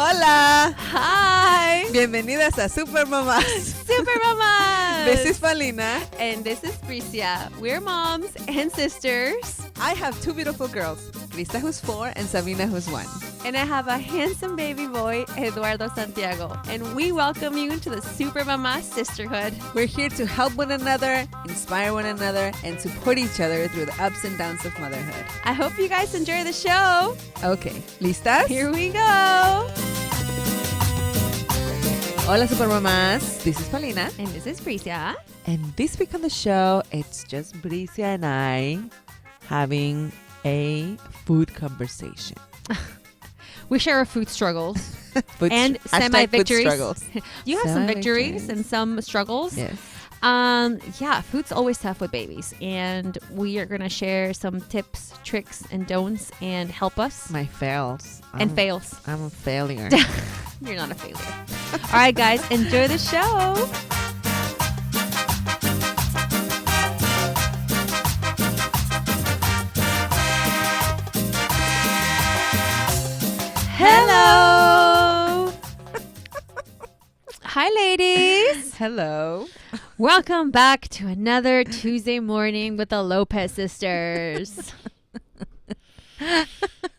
Hola. Hi. Bienvenidas a Super Mamás. Super Mamás. This is Paulina. And this is Bricia. We're moms and sisters. I have two beautiful girls, Krista who's 4 and Sabina who's 1. And I have a handsome baby boy, Eduardo Santiago. And we welcome you to the Super Mamás Sisterhood. We're here to help one another, inspire one another, and support each other through the ups and downs of motherhood. I hope you guys enjoy the show. Okay, ¿listas? Here we go. Hola Super Mamás, this is Paulina. And this is Bricia. And this week on the show, it's just Bricia and I having a food conversation. We share our food struggles Food and semi-victories. struggles. You have some victories Semi-victories. and some struggles. Yes. Food's always tough with babies, and we are going to share some tips, tricks, and don'ts, and help us. My fails. Fails. I'm a failure. You're not a failure. All right, guys, enjoy the show. Hello. Hi, ladies. Hello. Welcome back to another Tuesday morning with the Lopez sisters.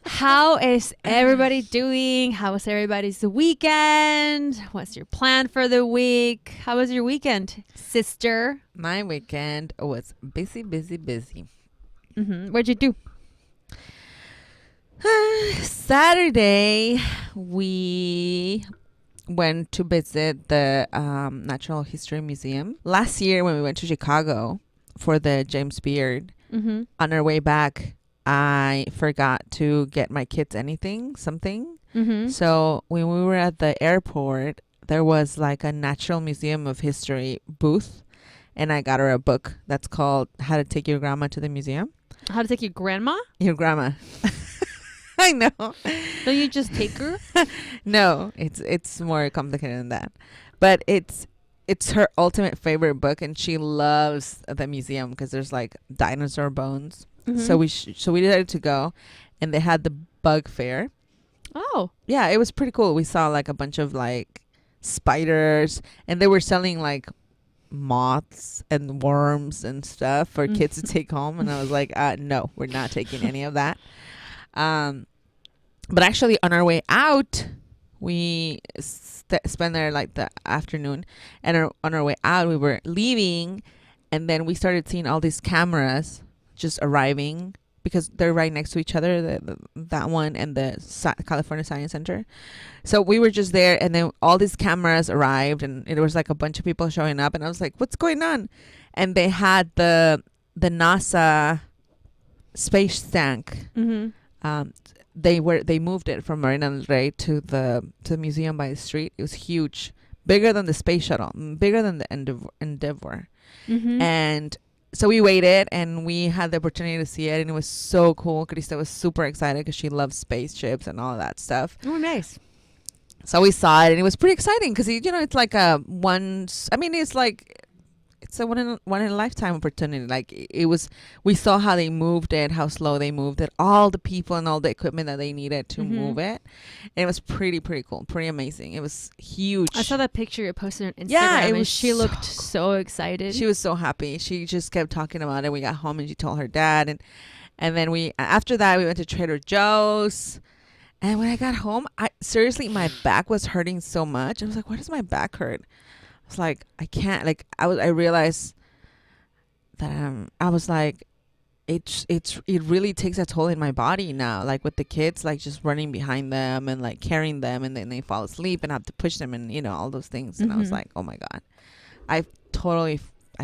How is everybody doing? How was everybody's weekend? What's your plan for the week? How was your weekend, sister? My weekend was busy. What'd you do? Saturday, we went to visit the Natural History Museum. Last year, when we went to Chicago for the James Beard, on our way back, I forgot to get my kids something. So when we were at the airport, there was like a Natural Museum of History booth, and I got her a book that's called How to Take Your Grandma to the Museum. How to take your grandma? Your grandma. I know. Don't you just take her? No, it's more complicated than that. But it's her ultimate favorite book, and she loves the museum because there's like dinosaur bones. So we decided to go, and they had the bug fair. Oh. Yeah, it was pretty cool. We saw like a bunch of like spiders, and they were selling like moths and worms and stuff for kids to take home, and I was like, no, we're not taking any of that. But actually on our way out, we spent there like the afternoon, and on our way out we were leaving, and then we started seeing all these cameras just arriving because they're right next to each other, that one and the California Science Center. So we were just there, and then all these cameras arrived, and it was like a bunch of people showing up, and I was like, what's going on? And they had the NASA space tank. They moved it from Marina del Rey to the museum by the street. It was huge, bigger than the space shuttle, bigger than the Endeavour. And so we waited, and we had the opportunity to see it, and it was so cool. Krista was super excited because she loves spaceships and all that stuff. Oh, nice. So we saw it, and it was pretty exciting because it's like it's a one in a lifetime opportunity. Like we saw how they moved it, how slow they moved it, all the people and all the equipment that they needed to move it. And it was pretty cool, pretty amazing. It was huge. I saw that picture you posted on Instagram. Yeah, she looked so excited. She was so happy. She just kept talking about it. We got home and she told her dad, and then after that we went to Trader Joe's. And when I got home, seriously, my back was hurting so much. I was like, why does my back hurt? I was like, I can't, like, I realized that I was like, it really takes a toll in my body now, like with the kids, like just running behind them and like carrying them, and then they fall asleep and I have to push them, and all those things. And I was like, oh my God, I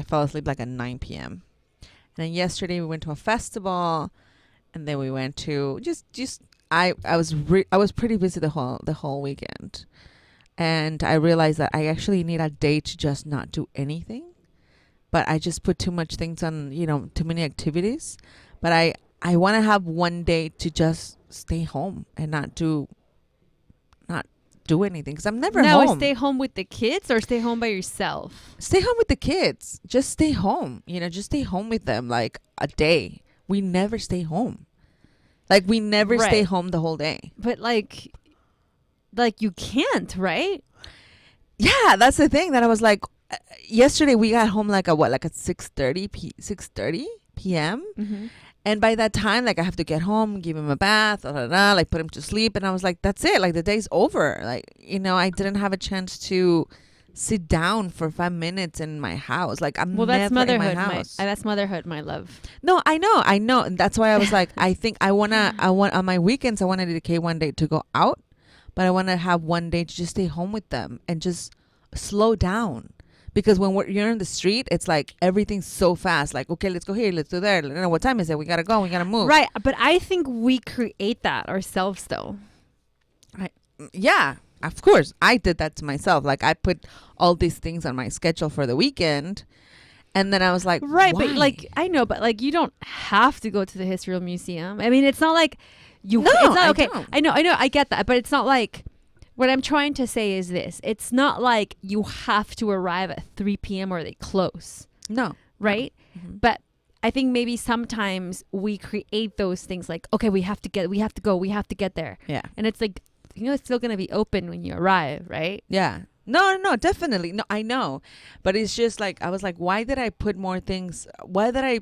fell asleep like at 9 p.m. And then yesterday we went to a festival, and then we went to I was pretty busy the whole weekend. And I realized that I actually need a day to just not do anything. But I just put too much things on, too many activities. But I want to have one day to just stay home and not do anything, because I'm never home. Now, stay home with the kids or stay home by yourself? Stay home with the kids. Just stay home. Just stay home with them like a day. We never stay home. Like, we never stay home the whole day. But like, like you can't, right? Yeah, that's the thing that I was like, yesterday we got home like at 6:30 p.m. Mm-hmm. And by that time, like I have to get home, give him a bath, like put him to sleep. And I was like, that's it. Like the day's over. Like, I didn't have a chance to sit down for 5 minutes in my house. Like I'm That's never in motherhood. my house. That's motherhood, my love. No, I know. And that's why I was like, I think I want on my weekends, I want to dedicate one day to go out, but I want to have one day to just stay home with them and just slow down. Because when you're in the street, it's like everything's so fast. Like, okay, let's go here, let's do there. What time is it? We gotta go. We gotta move. Right, but I think we create that ourselves, though. Yeah, of course, I did that to myself. Like, I put all these things on my schedule for the weekend, and then I was like, right, why? but like I know, but like you don't have to go to the History Museum. I mean, it's not like you. No, it's not I okay. don't. I know, I get that, but it's not like. What I'm trying to say is this. It's not like you have to arrive at 3 p.m. or they close. No. Right? Mm-hmm. But I think maybe sometimes we create those things like, okay, we have to get there. Yeah. And it's like, it's still going to be open when you arrive, right? Yeah. No, definitely. No, I know. But it's just like, I was like, why did I put more things? Why do I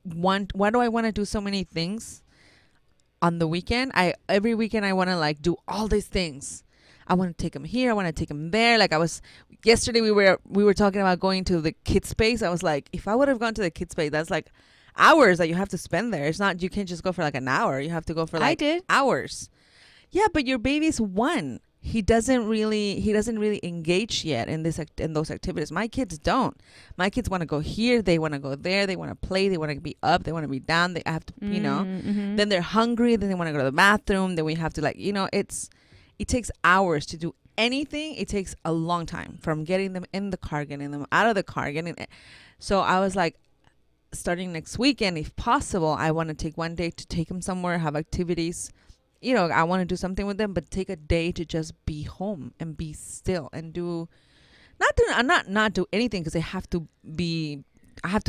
want to do so many things on the weekend? Every weekend I want to like do all these things. I want to take them here. I want to take them there. Like yesterday we were talking about going to the kids space. I was like, if I would have gone to the kids space, that's like hours that you have to spend there. It's not, you can't just go for like an hour. You have to go for like hours. Yeah, but your baby's 1. He doesn't really engage yet in those activities. My kids don't. My kids want to go here, they want to go there, they want to play, they want to be up, they want to be down. They have to, Mm-hmm. Then they're hungry, then they want to go to the bathroom, then we have to it takes hours to do anything. It takes a long time from getting them in the car, getting them out of the car, so I was like, starting next weekend, if possible, I want to take one day to take them somewhere, have activities. I want to do something with them, but take a day to just be home and be still and do not do anything, because I have to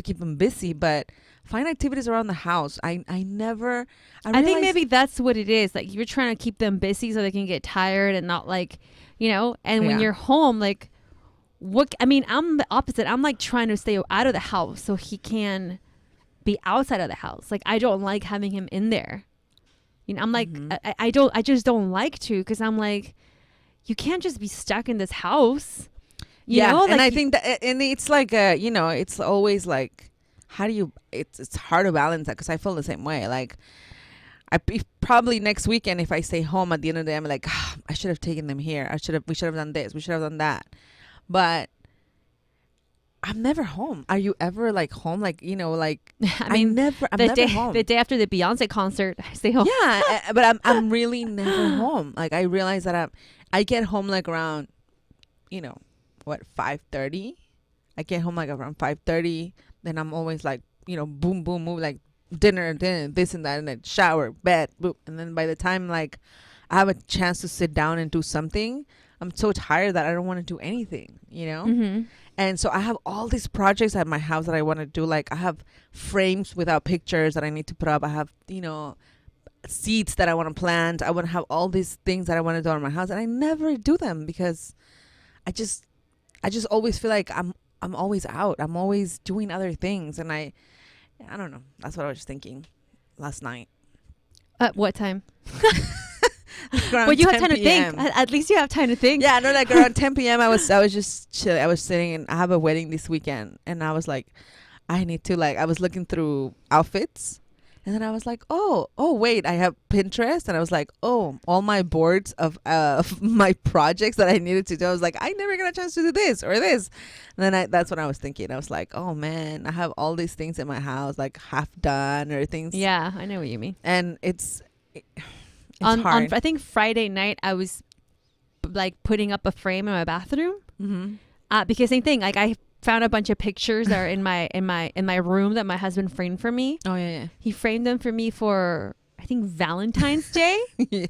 keep them busy, but find activities around the house. I think maybe that's what it is. Like you're trying to keep them busy so they can get tired and not like, and when you're home, like I'm the opposite. I'm like trying to stay out of the house so he can be outside of the house. Like I don't like having him in there. I'm like, mm-hmm. I just don't like to, because I'm like, you can't just be stuck in this house. You know? Like, and I think that, and it's like, it's always like, how do you, it's hard to balance that, because I feel the same way. Like, probably next weekend, if I stay home at the end of the day, I'm like, I should have taken them here. We should have done this. We should have done that. But I'm never home. Are you ever like home? Like, like, I'm never home. The day after the Beyonce concert, I stay home. Yeah. But I'm really never home. Like, I realize that I get home like around, 5:30. I get home like around 5:30. Then I'm always like, boom, boom, move, like dinner, this and that, and then shower, bed, boom. And then by the time like I have a chance to sit down and do something, I'm so tired that I don't want to do anything, Mm-hmm. And so I have all these projects at my house that I want to do. Like I have frames without pictures that I need to put up. I have, seeds that I want to plant. I want to have all these things that I want to do in my house, and I never do them because I just always feel like I'm always out. I'm always doing other things, and I don't know. That's what I was thinking last night. At what time? But you have time to think. At least you have time to think. Yeah, no, like around 10 p.m. I was just chilling. I was sitting, and I have a wedding this weekend, and I was like, I need to I was looking through outfits, and then I was like, oh wait, I have Pinterest, and I was like, oh, all my boards of my projects that I needed to do. I was like, I never got a chance to do this or this, and then that's what I was thinking. I was like, oh man, I have all these things in my house, like half done or things. Yeah, I know what you mean. And it's on hard. I think Friday night I was like putting up a frame in my bathroom, mm-hmm. Because same thing. Like I found a bunch of pictures that are in my room that my husband framed for me. Oh yeah. He framed them for me for I think Valentine's Day. Yeah.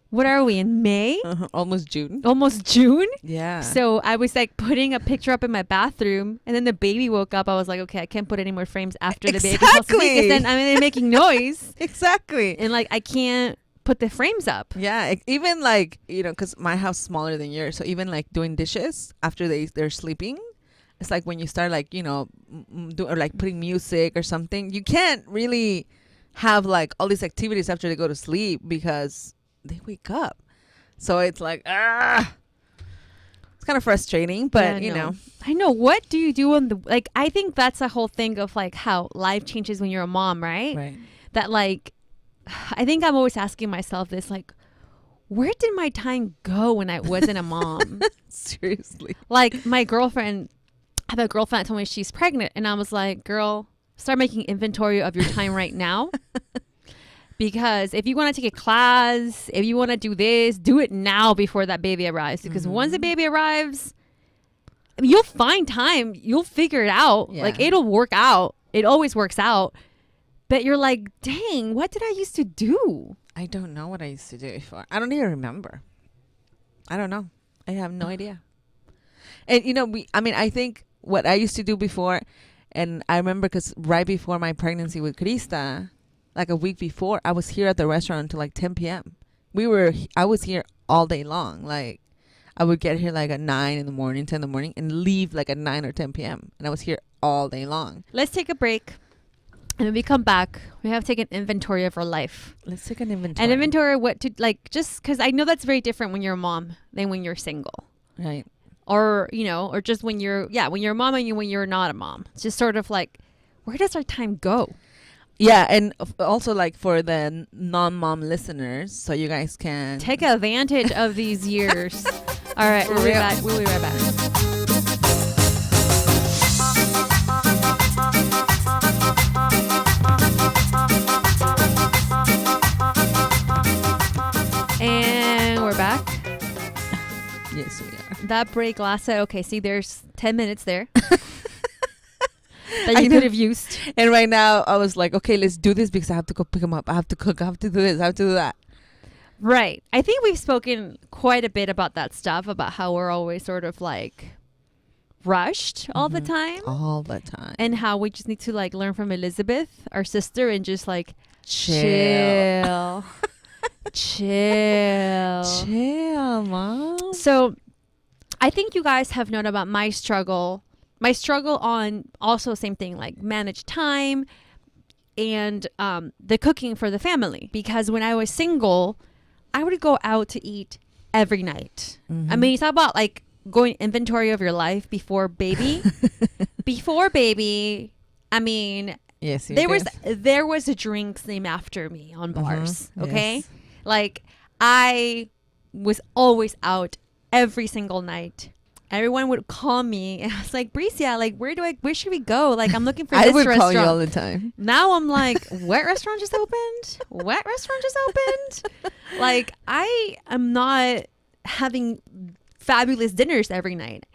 What are we in May? Almost June. Almost June. Yeah. So I was like putting a picture up in my bathroom, and then the baby woke up. I was like, okay, I can't put any more frames after the baby. Because then they're making noise. Exactly. And like I can't put the frames up. Yeah, even like, because my house is smaller than yours, so even like doing dishes after they're sleeping, it's like when you start like, or like putting music or something, you can't really have like all these activities after they go to sleep because they wake up. So it's like, it's kind of frustrating, but I know. What do you do on like, I think that's a whole thing of like how life changes when you're a mom, right? Right. That like, I think I'm always asking myself this, like, where did my time go when I wasn't a mom? Seriously. Like I have a girlfriend that told me she's pregnant, and I was like, girl, start making inventory of your time right now. Because if you want to take a class, if you want to do this, do it now before that baby arrives. Because once the baby arrives, you'll find time. You'll figure it out. Yeah. Like, it'll work out. It always works out. But you're like, dang, what did I used to do? I don't know what I used to do before. I don't even remember. I don't know. I have no idea. And, I think what I used to do before, and I remember because right before my pregnancy with Krista, like a week before, I was here at the restaurant until like 10 p.m. I was here all day long. Like, I would get here like at 9 in the morning, 10 in the morning, and leave like at 9 or 10 p.m. And I was here all day long. Let's take a break. And when we come back, we have to take an inventory of our life. Let's take an inventory. An inventory of what to, like, just because I know that's very different when you're a mom than when you're single. Right. Or, or just when you're a mom and when you're not a mom. It's just sort of like, where does our time go? Yeah. And also like for the non-mom listeners, so you guys can take advantage of these years. All right. We'll be back. We'll be right back. And we're back. Yes, we are. That break lasted. Okay, see, there's 10 minutes there that you could have used. And right now, I was like, okay, let's do this because I have to go pick him up. I have to cook. I have to do this. I have to do that. Right. I think we've spoken quite a bit about that stuff, about how we're always sort of like rushed all the time. All the time. And how we just need to like learn from Elizabeth, our sister, and just like chill. Chill, mom. So I think you guys have known about my struggle on also same thing, like manage time and the cooking for the family. Because when I was single, I would go out to eat every night. I mean, you talk about like going inventory of your life before baby. I mean, yes, there was a drinks named after me on bars. Okay. Yes. Like, I was always out every single night. Everyone would call me, and I was like, Bricia, like, where should we go? Like, I'm looking for this restaurant. I would call you all the time. Now I'm like, what restaurant just opened? What restaurant just opened? Like, I am not having fabulous dinners every night.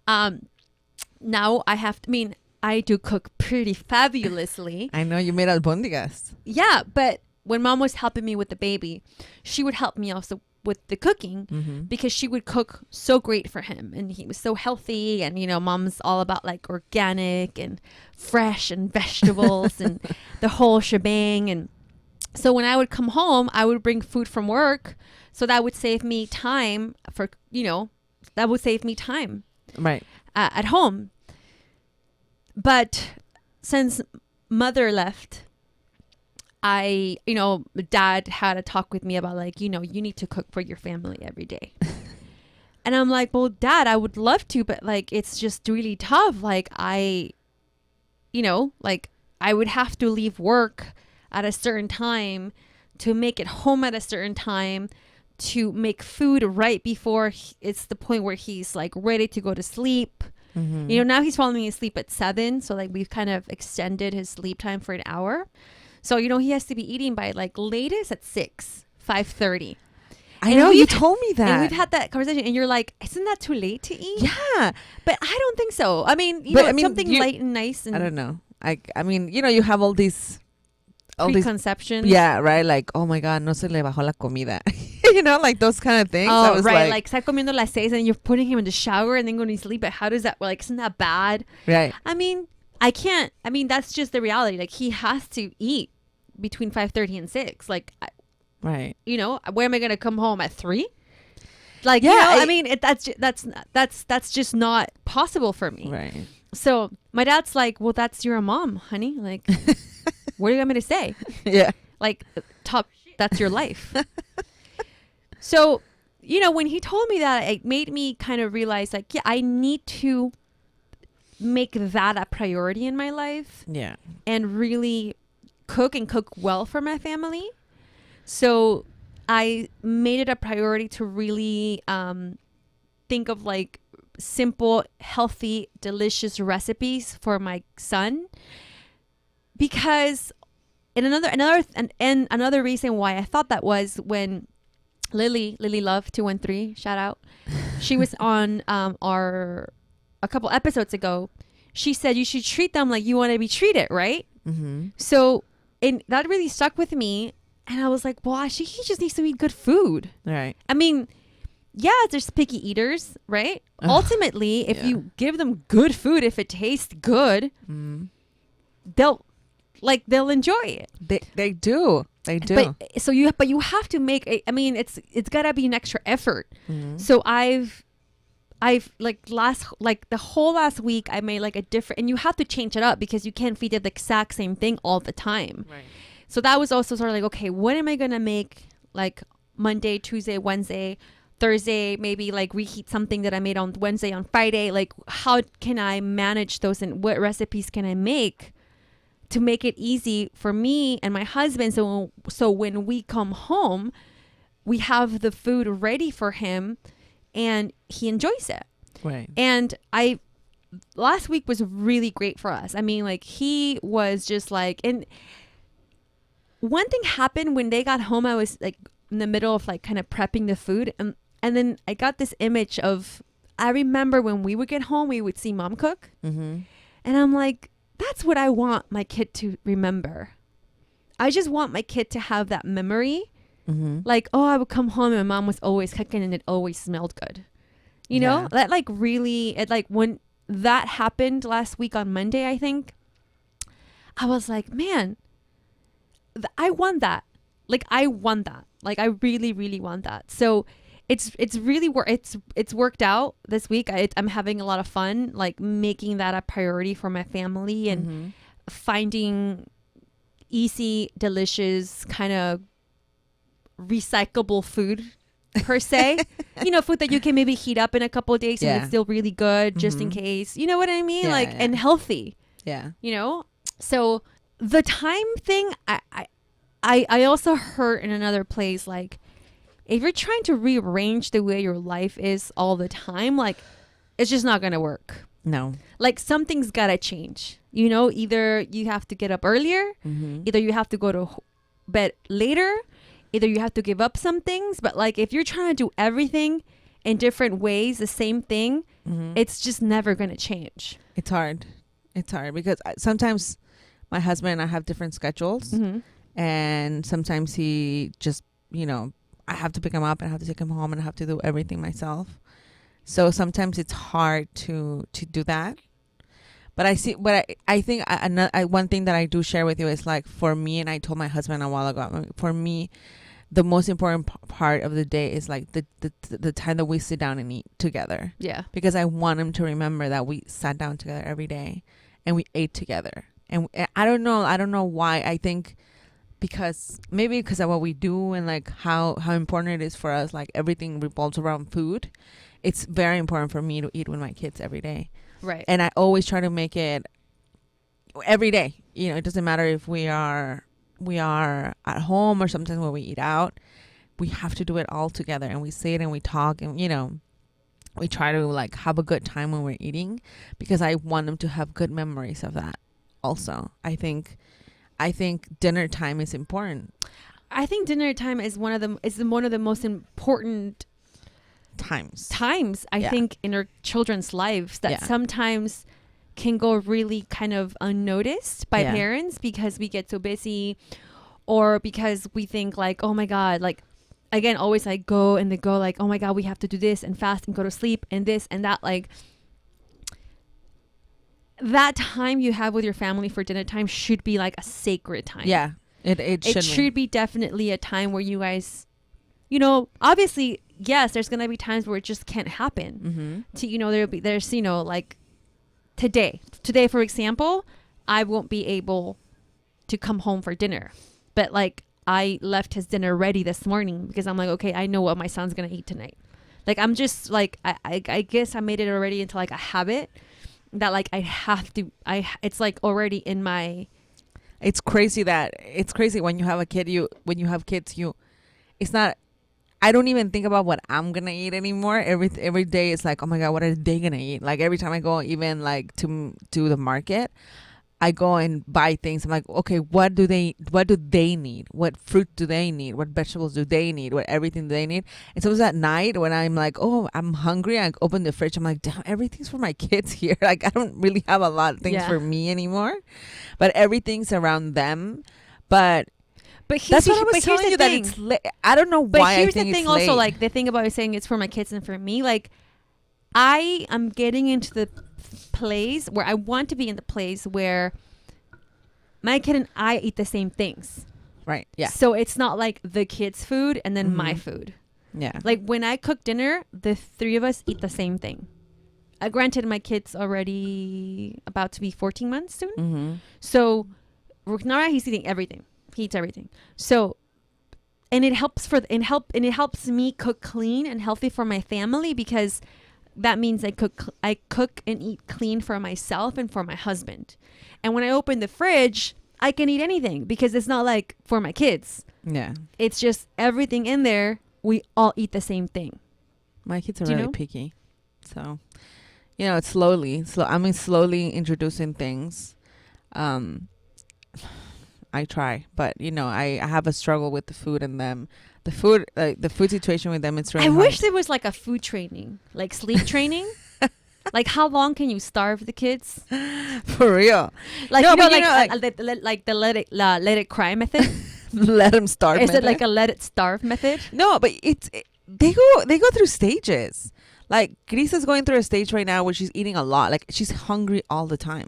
Now I do cook pretty fabulously. I know you made albóndigas. Yeah, but when mom was helping me with the baby, she would help me also with the cooking because she would cook so great for him, and he was so healthy. And mom's all about like organic and fresh and vegetables and the whole shebang. And so when I would come home, I would bring food from work, so that would save me time right at home. But since mother left, dad had a talk with me about like, you need to cook for your family every day. And I'm like, well, Dad, I would love to, but like, it's just really tough. Like I would have to leave work at a certain time to make it home at a certain time to make food right before it's the point where he's like ready to go to sleep. Now he's falling asleep at 7. So like we've kind of extended his sleep time for an hour. So, he has to be eating by like latest at 5:30. I know, you told me that. And we've had that conversation, and you're like, isn't that too late to eat? Yeah. But I don't think so. I mean, something light and nice. And I don't know. I mean, you have all these preconceptions. Yeah, right? Like, oh my God, no se le bajó la comida. Like those kind of things. Oh, right. Like, está comiendo las 6 and you're putting him in the shower and then going to sleep. But how does that, like, isn't that bad? Right. I mean, that's just the reality. Like, he has to eat between 5:30 and 6. Like, Right. You know, where am I going to come home at 3? Like, Yeah, I mean, that's just not possible for me. Right. So my dad's like, well, that's your mom, honey. Like, what do you want me to say? Yeah. Like, that's your life. So, you know, when he told me that, it made me kind of realize, like, yeah, I need to make that a priority in my life. Yeah. And really cook well for my family. So I made it a priority to really think of like simple, healthy, delicious recipes for my son. Because another reason why I thought that was when Lily Love 213, shout out, she was on a couple episodes ago. She said you should treat them like you want to be treated, right? Mm-hmm. So, and that really stuck with me. And I was like, well, he just needs to eat good food. Right. I mean, yeah, there's picky eaters, right? Ultimately, if you give them good food, if it tastes good, they'll enjoy it. They do. But you have to make it's gotta be an extra effort. Mm-hmm. So I've the whole last week I made like a different, and you have to change it up because you can't feed it the exact same thing all the time. Right. So that was also sort of like, okay, what am I going to make like Monday, Tuesday, Wednesday, Thursday, maybe like reheat something that I made on Wednesday, on Friday. Like, how can I manage those and what recipes can I make to make it easy for me and my husband? So when we come home, we have the food ready for him and he enjoys it. Right. And last week was really great for us. I mean, like, he was just like, and one thing happened when they got home. I was like in the middle of like kind of prepping the food. And then I got this image of, I remember when we would get home, we would see mom cook. Mm-hmm. And I'm like, that's what I want my kid to remember. I just want my kid to have that memory. Mm-hmm. Like, oh, I would come home and my mom was always cooking and it always smelled good. You know, that like really, when that happened last week on Monday, I think, I was like, man, I want that. Like, I want that. Like, I really, really want that. So it's really it's worked out this week. I'm having a lot of fun, like making that a priority for my family and finding easy, delicious, kind of recyclable food per se. You know, food that you can maybe heat up in a couple of days and it's still really good just in case. You know what I mean? And healthy. Yeah. You know? So the time thing, I also heard in another place, like, if you're trying to rearrange the way your life is all the time, like, it's just not going to work. No. Like, something's got to change. You know, either you have to get up earlier, either you have to go to bed later, either you have to give up some things. But, like, if you're trying to do everything in different ways, the same thing, it's just never going to change. It's hard. It's hard because sometimes my husband and I have different schedules. And sometimes he just, you know, I have to pick him up and I have to take him home and I have to do everything myself. So sometimes it's hard to do that. But I think one thing that I do share with you is, like, for me, and I told my husband a while ago, for me, the most important part of the day is like the time that we sit down and eat together. Yeah. Because I want him to remember that we sat down together every day and we ate together. And I don't know why. I think because of what we do and like how important it is for us, like everything revolves around food. It's very important for me to eat with my kids every day. Right. And I always try to make it every day. You know, it doesn't matter if we are at home or sometimes when we eat out, we have to do it all together and we sit and we talk and, you know, we try to like have a good time when we're eating because I want them to have good memories of that also. I think dinner time is important. I think dinner time is one of the most important times I think in our children's lives that sometimes can go really kind of unnoticed by parents because we get so busy or because we think like, oh my God, like, again, always like go like, oh my God, we have to do this and fast and go to sleep and this and that. Like, that time you have with your family for dinner time should be like a sacred time. Yeah. It should be definitely a time where you guys, obviously, yes, there's gonna be times where it just can't happen. There's like today, for example, I won't be able to come home for dinner, but like I left his dinner ready this morning because I'm like, okay, I know what my son's gonna eat tonight. Like I'm just like I guess I made it already into like a habit that like I have to. It's like already in my. It's crazy when you have a kid. When you have kids, it's not. I don't even think about what I'm gonna eat anymore. Every day it's like, oh my god, what are they gonna eat? Like every time I go, even like to the market, I go and buy things. I'm like, okay, what do they need? What fruit do they need? What vegetables do they need? What everything do they need? And so it's at night when I'm like, oh, I'm hungry. I open the fridge. I'm like, damn, everything's for my kids here. Like I don't really have a lot of things for me anymore, but everything's around them. But that's what I was telling you, that it's I don't know why I think it's late. But here's the thing also, like the thing about saying it's for my kids and for me, like I am getting into the place where I want to be in the place where my kid and I eat the same things. Right. Yeah. So it's not like the kids' food and then my food. Yeah. Like when I cook dinner, the three of us eat the same thing. Granted, my kid's already about to be 14 months soon. Mm-hmm. So now he's eating everything. He eats everything. So, and it helps me cook clean and healthy for my family because that means I cook and eat clean for myself and for my husband. And when I open the fridge, I can eat anything because it's not like for my kids. Yeah. It's just everything in there. We all eat the same thing. My kids are really picky. So, it's slowly introducing things. I try, but I have a struggle with the food and them. The food situation with them, it's really hard. Wish there was like a food training, like sleep training. Like how long can you starve the kids? For real. Like like the let it cry method. Let them starve. Is it like a let it starve method? No, but they go through stages. Like Grisa's going through a stage right now where she's eating a lot. Like she's hungry all the time.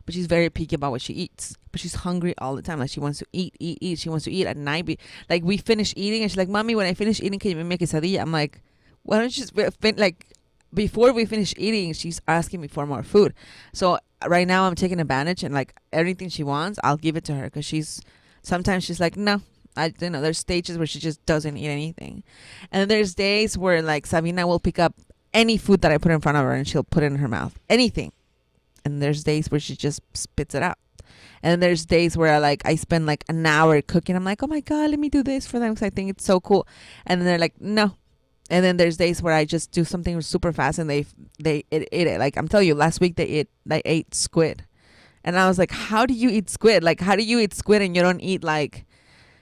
But she's very picky about what she eats. But she's hungry all the time. Like she wants to eat. She wants to eat at night. Like we finish eating and she's like, Mommy, when I finish eating, can you make me a quesadilla? I'm like, why don't you just like before we finish eating, she's asking me for more food. So right now I'm taking advantage and like everything she wants, I'll give it to her because sometimes she's like, no. There's stages where she just doesn't eat anything. And then there's days where like Sabina will pick up any food that I put in front of her and she'll put it in her mouth. Anything. And there's days where she just spits it out. And then there's days where I spend like an hour cooking. I'm like, oh my God, let me do this for them because I think it's so cool. And then they're like, no. And then there's days where I just do something super fast and they eat it. Like I'm telling you, last week they ate squid. And I was like, how do you eat squid? Like, how do you eat squid and you don't eat like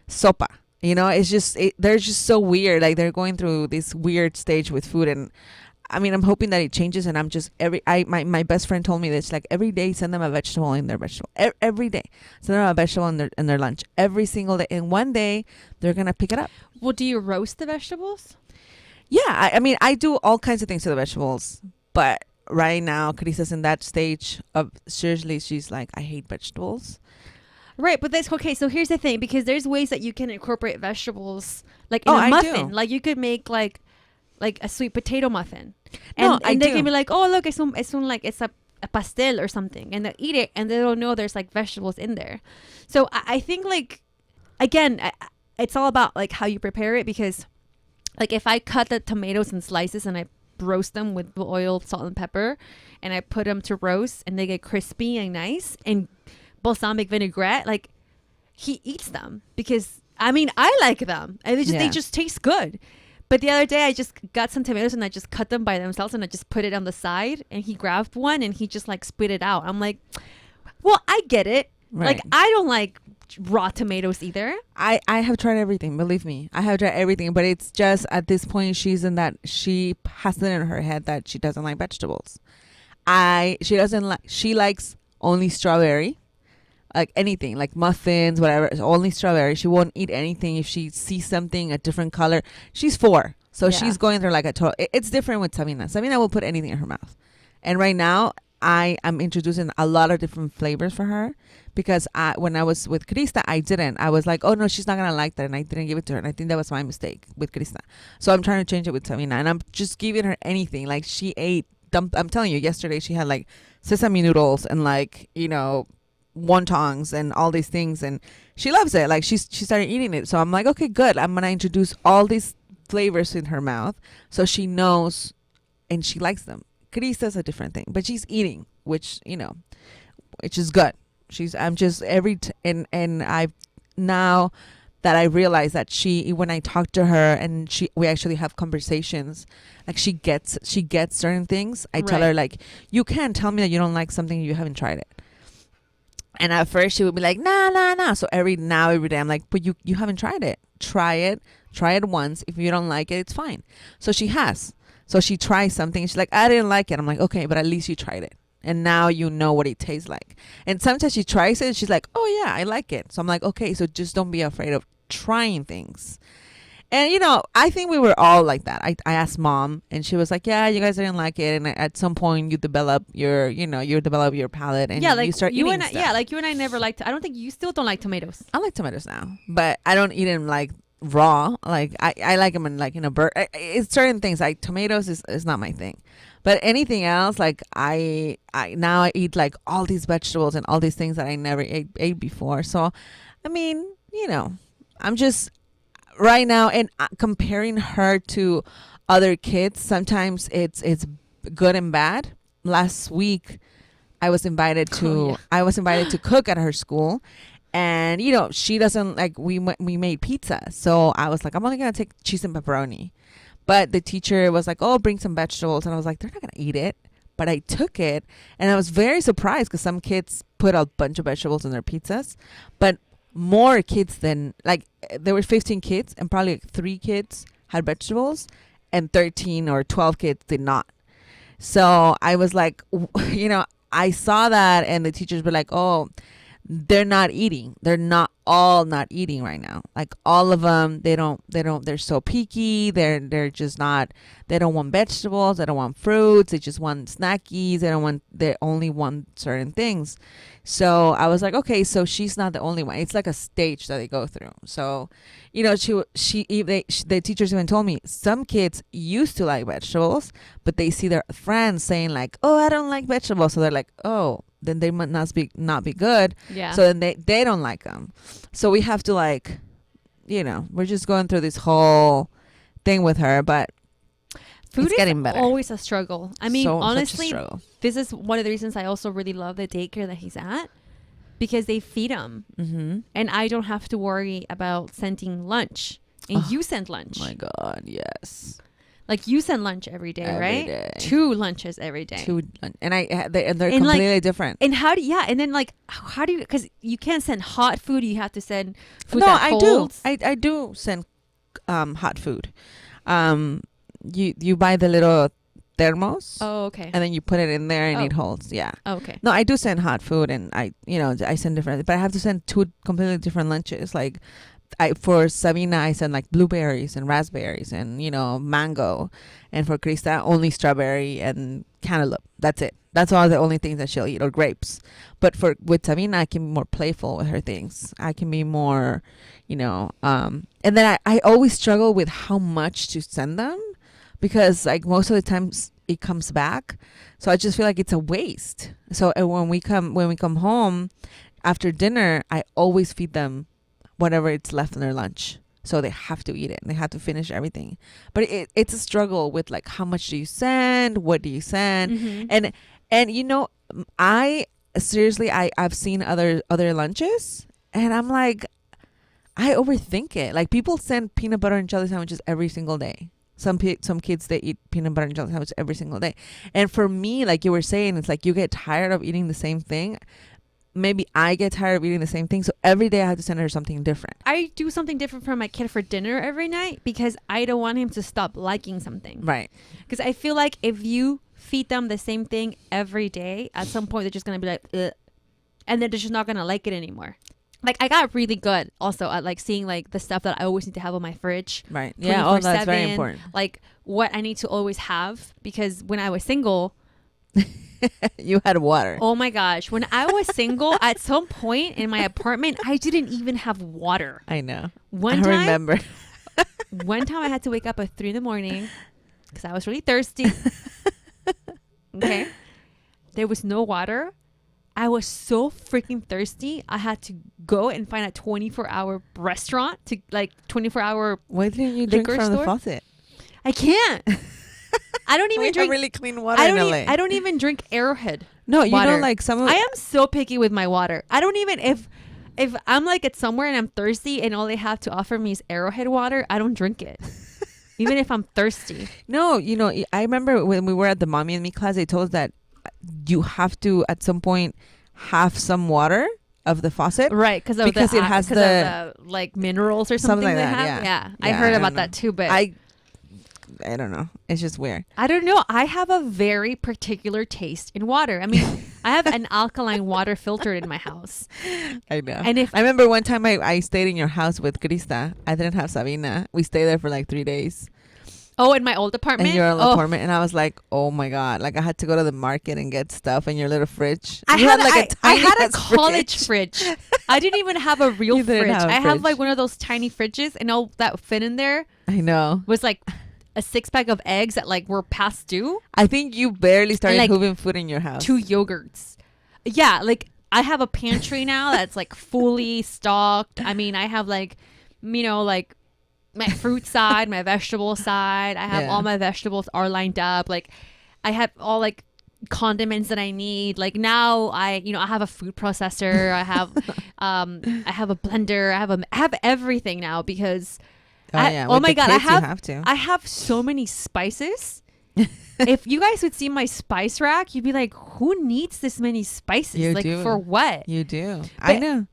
sopa? It's just, they're just so weird. Like they're going through this weird stage with food. And I mean, I'm hoping that it changes, and I'm just my best friend told me this, like every day send them a vegetable in their vegetable. Every day send them a vegetable in their lunch every single day, and one day they're gonna pick it up. Well, do you roast the vegetables? Yeah, I mean, I do all kinds of things to the vegetables, but right now Carisa's in that stage of seriously, she's like, I hate vegetables. Right, but that's okay. So here's the thing, because there's ways that you can incorporate vegetables, like in a muffin. Like you could make like a sweet potato muffin, and they can be like, oh look, it's a pastel or something, and they eat it and they don't know there's like vegetables in there. So I think like, again, it's all about like how you prepare it, because like if I cut the tomatoes in slices and I roast them with oil, salt, and pepper, and I put them to roast and they get crispy and nice, and balsamic vinaigrette, like he eats them because I mean I like them and they just taste good. But the other day I just got some tomatoes and I just cut them by themselves and I just put it on the side, and he grabbed one and he just like spit it out. I'm like, well, I get it. Right. Like I don't like raw tomatoes either. I have tried everything, believe me. I have tried everything, but it's just at this point she's in that she has it in her head that she doesn't like vegetables. She likes only strawberry. Like anything, like muffins, whatever, it's only strawberry. She won't eat anything if she sees something a different color. She's 4, so she's going through like a total. It's different with Sabina. Sabina will put anything in her mouth, and right now I am introducing a lot of different flavors for her because when I was with Krista, I didn't. I was like, oh no, she's not gonna like that, and I didn't give it to her. And I think that was my mistake with Krista. So I'm trying to change it with Tamina, and I'm just giving her anything. Like she ate. I'm telling you, yesterday she had like sesame noodles and like wontons and all these things, and she loves it. Like she started eating it. So I'm like, okay, good. I'm gonna introduce all these flavors in her mouth so she knows and she likes them. Krista's a different thing, but she's eating, which is good. I'm just and I've now that I realize that when I talk to her and we actually have conversations, like she gets certain things. I tell her like, you can't tell me that you don't like something you haven't tried it. And at first she would be like, nah. So every day I'm like, but you haven't tried it. Try it once. If you don't like it, it's fine. So she has. So she tries something. She's like, I didn't like it. I'm like, okay, but at least you tried it. And now you know what it tastes like. And sometimes she tries it and she's like, oh yeah, I like it. So I'm like, okay, so just don't be afraid of trying things. And I think we were all like that. I asked Mom and she was like, yeah, you guys didn't like it, and at some point you develop your palate, and you start eating stuff. Yeah, like you and I never liked. I don't think you still don't like tomatoes. I like tomatoes now, but I don't eat them like raw. Like I like them in like in a bird. It's certain things like tomatoes is not my thing, but anything else, like I now I eat like all these vegetables and all these things that I never ate before. So I mean, I'm just right now, and comparing her to other kids, sometimes it's good and bad. Last week I was invited to cook at her school, and she doesn't like, we made pizza, so I was like, I'm only gonna take cheese and pepperoni, but the teacher was like, oh, bring some vegetables, and I was like, they're not gonna eat it. But I took it, and I was very surprised because some kids put a bunch of vegetables in their pizzas, but more kids than, like, there were 15 kids and probably like 3 kids had vegetables and 13 or 12 kids did not. So I was like, I saw that, and the teachers were like, oh, they're not eating. They're not all not eating right now. Like all of them, they're so picky. They're just not, they don't want vegetables. They don't want fruits. They just want snackies. They only want certain things. So I was like, okay, so she's not the only one. It's like a stage that they go through. So, the teachers even told me some kids used to like vegetables, but they see their friends saying like, oh, I don't like vegetables. So they're like, oh, then they must not be good. Yeah. So then they don't like them. So we have to like, we're just going through this whole thing with her, but food it's getting better. Always a struggle. I mean, honestly, this is one of the reasons I also really love the daycare that he's at, because they feed him, and I don't have to worry about sending lunch, and you send lunch. Oh my God, yes. Like you send lunch every day, right? Day. 2 lunches every day. And they're completely different. And how do you? Because you can't send hot food. You have to send food that holds. I do send hot food. You buy the little thermos. Oh, okay. And then you put it in there and it holds. Yeah. Oh, okay. No, I do send hot food, and I send different, but I have to send 2 completely different lunches. Like for Sabina, I send like blueberries and raspberries and mango, and for Krista only strawberry and cantaloupe. That's it. That's all the only things that she'll eat, or grapes. But with Sabina, I can be more playful with her things. I can be more, and then I always struggle with how much to send them, because like most of the times it comes back, so I just feel like it's a waste. So when we come home after dinner, I always feed them whatever it's left in their lunch, so they have to eat it. They have to finish everything. But it's a struggle with like, how much do you send? What do you send? And I seriously, I've seen other lunches, and I'm like, I overthink it. Like people send peanut butter and jelly sandwiches every single day. Some kids, they eat peanut butter and jelly sandwiches every single day. And for me, like you were saying, it's like you get tired of eating the same thing. Maybe I get tired of eating the same thing, so every day I have to send her something different. I do something different for my kid for dinner every night, because I don't want him to stop liking something. Right. Because I feel like if you feed them the same thing every day, at some point they're just going to be like, ugh, and then they're just not going to like it anymore. Like I got really good also at like seeing like the stuff that I always need to have on my fridge. Right. Yeah. Oh, that's very important. Like what I need to always have, because when I was single, You had water. Oh my gosh. When I was single, at some point in my apartment, I didn't even have water. I know. One I time, remember. one time I had to wake up at 3 a.m. because I was really thirsty. Okay. There was no water. I was so freaking thirsty. I had to go and find a 24-hour restaurant to 24-hour. Why didn't you drink from the faucet? I can't. I don't even drink really clean water in LA. I don't even drink Arrowhead. No, you water. know, like some of I am so picky with my water. I don't even if I'm like at somewhere and I'm thirsty and all they have to offer me is Arrowhead water, I don't drink it. Even if I'm thirsty. No, you know, I remember when we were at the Mommy and Me class, they told us that you have to at some point have some water of the faucet, right? Because it has the like minerals or something like they that. have. Yeah. I heard about that too, but I don't know. It's just weird. I don't know. I have a very particular taste in water. I mean, I have an alkaline water filter in my house. I know. And I remember one time I stayed in your house with Krista. I didn't have Sabina. We stayed there for like 3 days. Oh, in my old apartment? In your old apartment. And I was like, oh my God. Like I had to go to the market and get stuff in your little fridge. I had a college fridge. I didn't even have a real fridge. I have like one of those tiny fridges and all that fit in there. I know. Was like a 6-pack of eggs that like were past due. I think you barely started moving food in your house. 2 yogurts. Yeah, like I have a pantry now that's like fully stocked. I mean, I have like, you know, like my fruit side, my vegetable side. I have all my vegetables are lined up. Like I have all like condiments that I need. Like now I have a food processor. I have I have a blender. I have everything now because oh my God, I have so many spices. If you guys would see my spice rack, you'd be like, who needs this many spices? You like do. For what? You do. I know.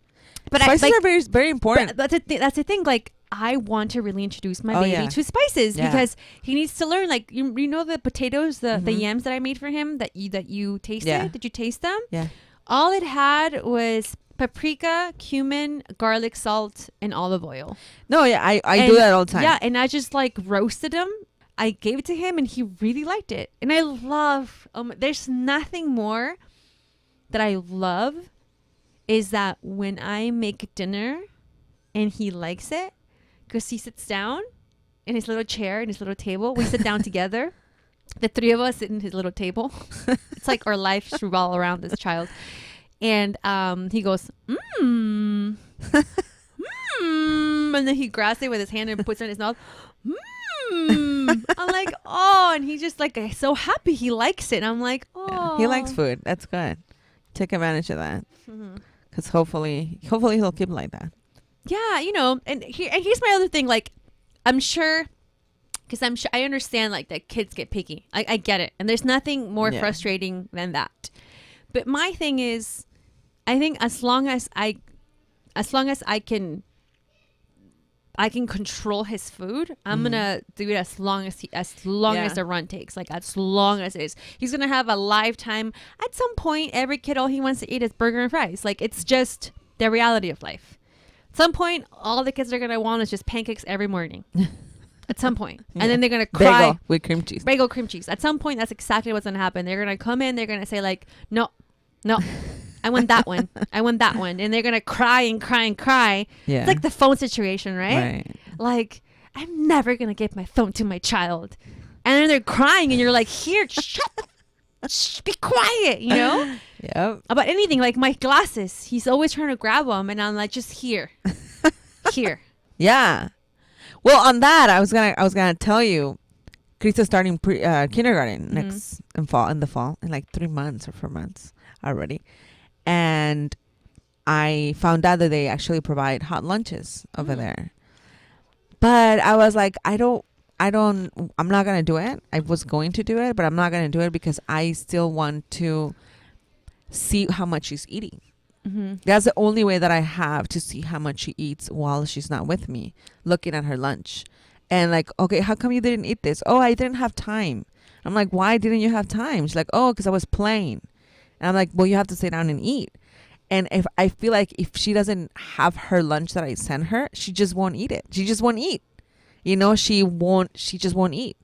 But spices are very, very important. That's the thing. Like I want to really introduce my baby to spices because he needs to learn. Like you know the potatoes, the yams that I made for him that you tasted. Yeah. Did you taste them? Yeah. All it had was paprika, cumin, garlic, salt, and olive oil. No, yeah, I do that all the time. Yeah, and I just like roasted them. I gave it to him and he really liked it. And I love, there's nothing more that I love is that when I make dinner and he likes it, because he sits down in his little chair, in his little table. We sit down together. The 3 of us sit in his little table. It's like our life revolves around this child. And he goes, and then he grabs it with his hand and puts it in his mouth. I'm like, oh, and he's just like so happy he likes it. And I'm like, oh, yeah, he likes food. That's good. Take advantage of that, because hopefully he'll keep like that. Yeah, you know, and here's my other thing. Like, I'm sure, because I understand like that kids get picky. I get it, and there's nothing more frustrating than that. But my thing is, I think as long as I can control his food, I'm gonna do it as long as the run takes. Like as long as it is, he's gonna have a lifetime. At some point, every kid all he wants to eat is burger and fries. Like it's just the reality of life. At some point, all the kids are gonna want is just pancakes every morning. At some point, and then they're gonna cry. Bagel with cream cheese. Bagel cream cheese. At some point, that's exactly what's gonna happen. They're gonna come in. They're gonna say like, no. I want that one. I want that one. And they're going to cry and cry and cry. Yeah. It's like the phone situation, right? Like, I'm never going to give my phone to my child. And then they're crying and you're like, here, be quiet, you know? Yep. About anything, like my glasses. He's always trying to grab them. And I'm like, just here. Here. Yeah. Well, on that, I was gonna tell you, Krista's starting kindergarten next in the fall, in like 3 months or 4 months already. And I found out that they actually provide hot lunches over there. But I was like, I'm not going to do it. I was going to do it, but I'm not going to do it because I still want to see how much she's eating. That's the only way that I have to see how much she eats while she's not with me, looking at her lunch. And like, okay, how come you didn't eat this? Oh, I didn't have time. I'm like, why didn't you have time? She's like, oh, because I was playing. And I'm like, well, you have to sit down and eat. And if I feel like if she doesn't have her lunch that I send her, she just won't eat it. She just won't eat. You know, she just won't eat.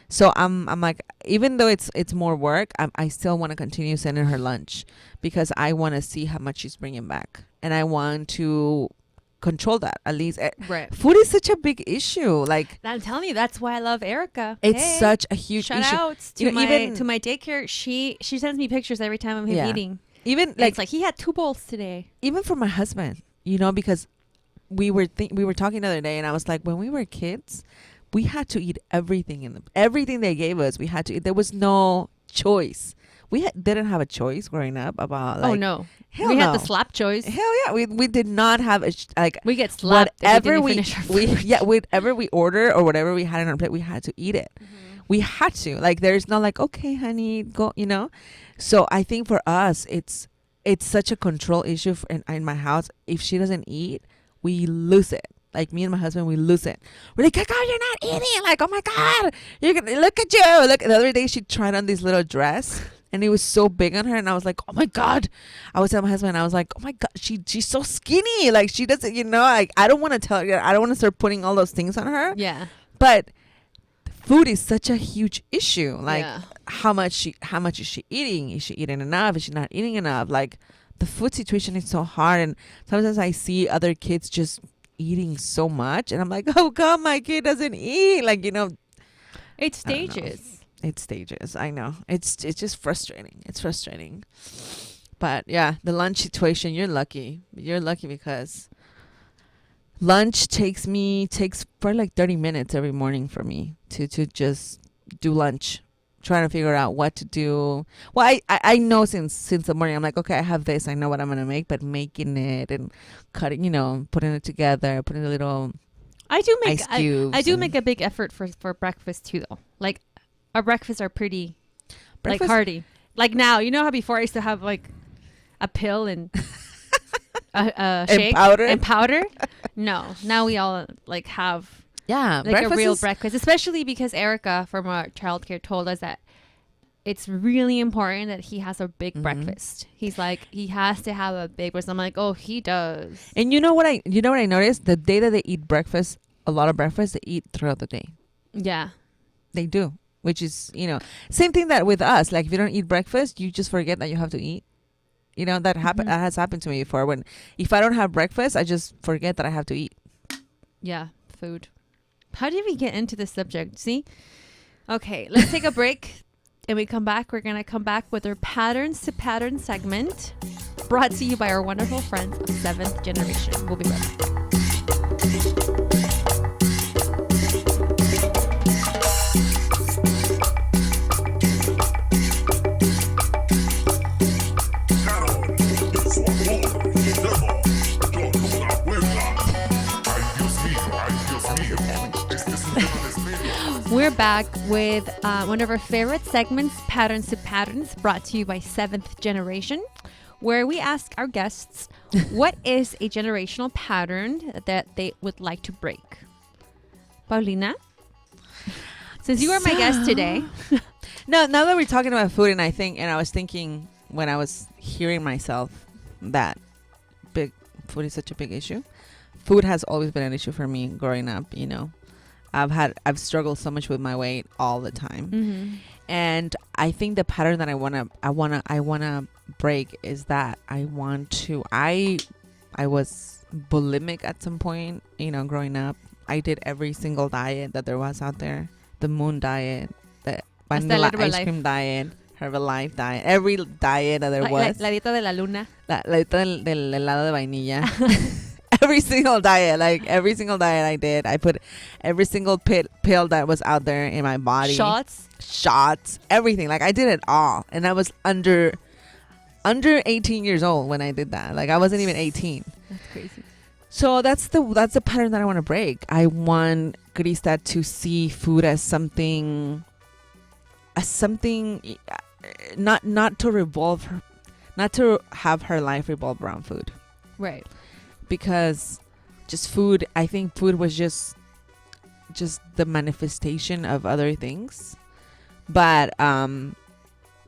So I'm like, even though it's more work, I still want to continue sending her lunch because I want to see how much she's bringing back, and I want to control that at least. Right. Food is such a big issue. Like, I'm telling you, that's why I love Erica. it's such a huge shout issue. outs to to my daycare. She sends me pictures every time I'm eating. Even like, it's like he had 2 bowls today. Even for my husband, because we were talking the other day, and I was like, when we were kids, we had to eat everything everything they gave us. We had to eat. There was no choice. We didn't have a choice growing up about, like, oh no, hell we no. had the slap choice. Hell yeah, we did not have we get slapped whatever if we didn't finish our food. Whatever we order or whatever we had on our plate, we had to eat it. We had to, like, there's no like, okay honey, go, so I think for us it's such a control issue in my house. If she doesn't eat, we lose it. Like, me and my husband, we lose it. We're like, God, you're not eating. Like, oh my God, you're gonna look at you. Look, the other day she tried on this little dress, and it was so big on her, and I was like, oh my God. I was telling my husband, I was like, oh my God, she's so skinny. Like, she doesn't, like, I don't want to tell her. I don't want to start putting all those things on her. Yeah. But food is such a huge issue. Like, yeah. how much is she eating? Is she eating enough? Is she not eating enough? Like, the food situation is so hard, and sometimes I see other kids just eating so much, and I'm like, oh God, my kid doesn't eat. Like, it's stages. It's stages. I know. It's just frustrating. It's frustrating. But yeah, the lunch situation, you're lucky. You're lucky because lunch takes probably like 30 minutes every morning for me to just do lunch, trying to figure out what to do. Well, I know since the morning, I'm like, okay, I have this, I know what I'm gonna make, but making it and cutting, putting it together, putting a little I do make ice cubes. I do make a big effort for breakfast too, though. Like, our breakfasts are pretty like hearty. Like, now, how before I used to have like a pill and a shake and powder. No, now we all like have like a real breakfast, especially because Erica from our childcare told us that it's really important that he has a big breakfast. He's like, he has to have a big breakfast. I'm like, oh, he does. And you know what I noticed? The day that they eat breakfast, a lot of breakfast, they eat throughout the day. Yeah, they do, which is, same thing that with us. Like, if you don't eat breakfast, you just forget that you have to eat. That has happened to me before. If I don't have breakfast, I just forget that I have to eat. Yeah, food. How did we get into this subject? See? Okay, let's take a break. And we come back. We're going to come back with our Patterns to Pattern segment, brought to you by our wonderful friends of 7th Generation. We'll be right back. We're back with one of our favorite segments, Patterns to Patterns, brought to you by 7th Generation, where we ask our guests, what is a generational pattern that they would like to break? Paulina, since you are my guest today. Now that we're talking about food, and I was thinking when I was hearing myself that food is such a big issue. Food has always been an issue for me growing up, I've struggled so much with my weight all the time. And I think the pattern that I wanna break is that I was bulimic at some point, growing up. I did every single diet that there was out there. The moon diet, the vanilla ice cream diet, Herbalife diet, every diet that there was. La dieta de la luna. La dieta del helado de vainilla. Every single diet I did. I put every single pill that was out there in my body. Shots, everything. Like, I did it all. And I was under 18 years old when I did that. Like, I wasn't even 18. That's crazy. So that's the pattern that I want to break. I want Krista to see food as something not to have her life revolve around food. Right. Because just food, I think food was just the manifestation of other things. But I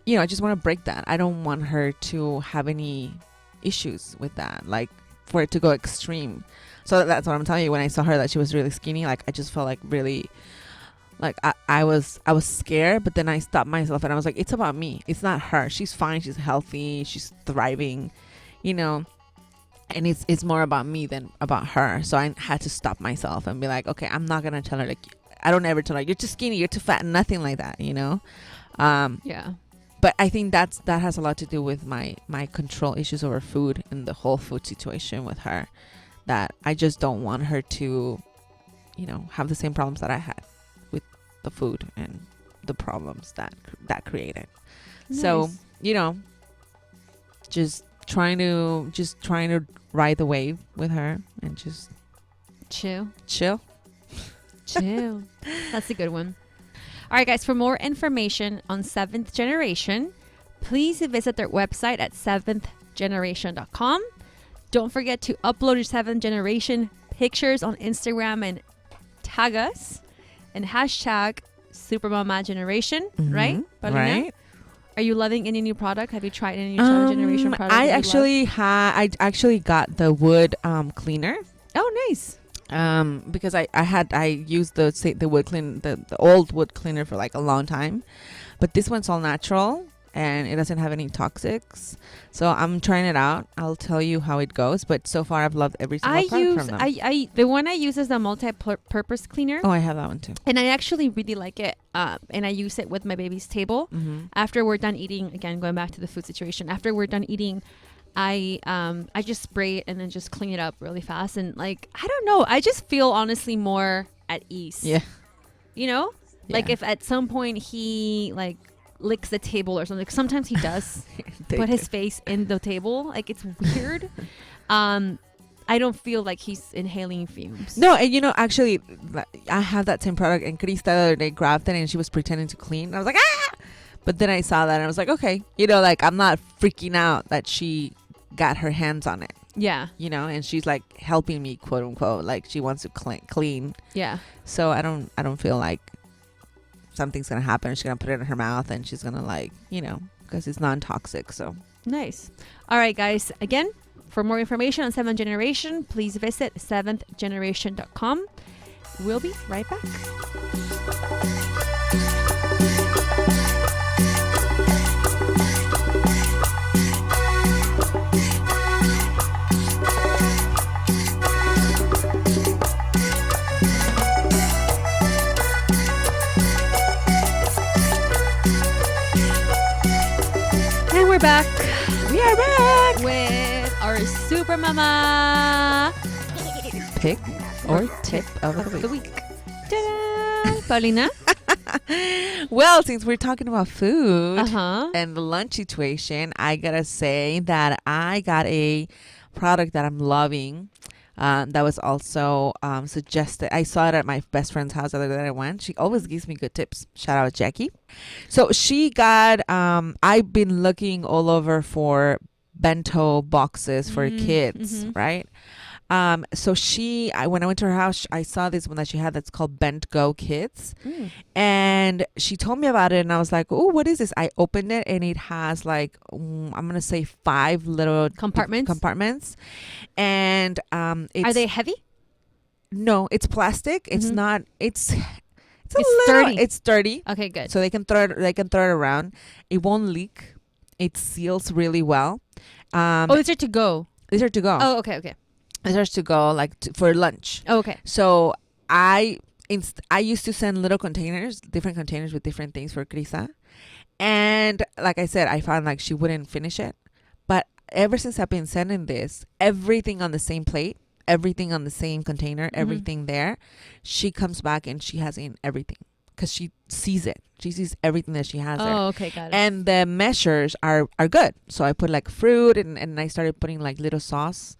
just want to break that. I don't want her to have any issues with that, like for it to go extreme. So that's what I'm telling you. When I saw her that she was really skinny, like, I just felt like really Like I was scared, but then I stopped myself and I was like, it's about me. It's not her. She's fine. She's healthy. She's thriving, you know. And it's more about me than about her. So I had to stop myself and be like, okay, I'm not gonna tell her, like, I don't ever tell her you're too skinny, you're too fat, nothing like that, you know. Yeah. But I think that has a lot to do with my control issues over food and the whole food situation with her. That I just don't want her to, you know, have the same problems that I had with the food and the problems that created. Nice. So, you know, just trying to ride the wave with her and just chill. That's a good one. All right, guys, for more information on Seventh Generation, please visit their website at seventhgeneration.com. Don't forget to upload your Seventh Generation pictures on Instagram and tag us and hashtag Super Mama Generation, right? Paulina? Right. Are you loving any new product? Have you tried any new Seventh Generation product? I actually got the wood cleaner. Oh, nice. Because I used the wood clean the old wood cleaner for like a long time, but this one's all natural and it doesn't have any toxics. So I'm trying it out. I'll tell you how it goes. But so far, I've loved every single product from them. The one I use is the multi-purpose cleaner. Oh, I have that one too. And I actually really like it. And I use it with my baby's table. Mm-hmm. After we're done eating, again, going back to the food situation. After we're done eating, I just spray it and then just clean it up really fast. And like, I don't know. I just feel honestly more at ease. Yeah. You know? Yeah. Like if at some point he like licks the table or something. Sometimes he does put his face in the table. Like it's weird. I don't feel like he's inhaling fumes. No, and you know, actually, I have that same product, and Krista the other day grabbed it, and she was pretending to clean. And I was like, ah! But then I saw that, and I was like, okay, you know, like I'm not freaking out that she got her hands on it. Yeah. You know, and she's like helping me, quote unquote, like she wants to clean. Yeah. So I don't feel like something's gonna happen. She's gonna put it in her mouth, and she's gonna like, you know, because it's non-toxic. So nice. All right, guys. Again, for more information on Seventh Generation, please visit seventhgeneration.com. We'll be right back. And we're back. We are back with our Super Mama pick or tip of the week. Ta-da! Paulina? Well, since we're talking about food Uh-huh. and the lunch situation, I gotta say that I got a product that I'm loving. That was also suggested. I saw it at my best friend's house the other day that I went. She always gives me good tips. Shout out Jackie. So she got, I've been looking all over for bento boxes for kids, right? So when I went to her house, I saw this one that she had that's called Bent Go Kids. And she told me about it and I was like, oh, what is this? I opened it and it has like, I'm going to say 5 little compartments. And are they heavy? No, it's plastic. It's not, it's sturdy. It's sturdy. Okay, good. So they can throw it around. It won't leak. It seals really well. These are to go. These are to go. Oh, okay. These are to go like for lunch. Oh, okay. So I used to send little containers, different containers with different things for Krisa. And like I said, I found like she wouldn't finish it. But ever since I've been sending this, everything on the same plate, everything on the same container, everything there, she comes back and she has in everything because she sees it. She sees everything that she has there. Oh, okay, got it. And the measures are good. So I put like fruit and I started putting like little sauce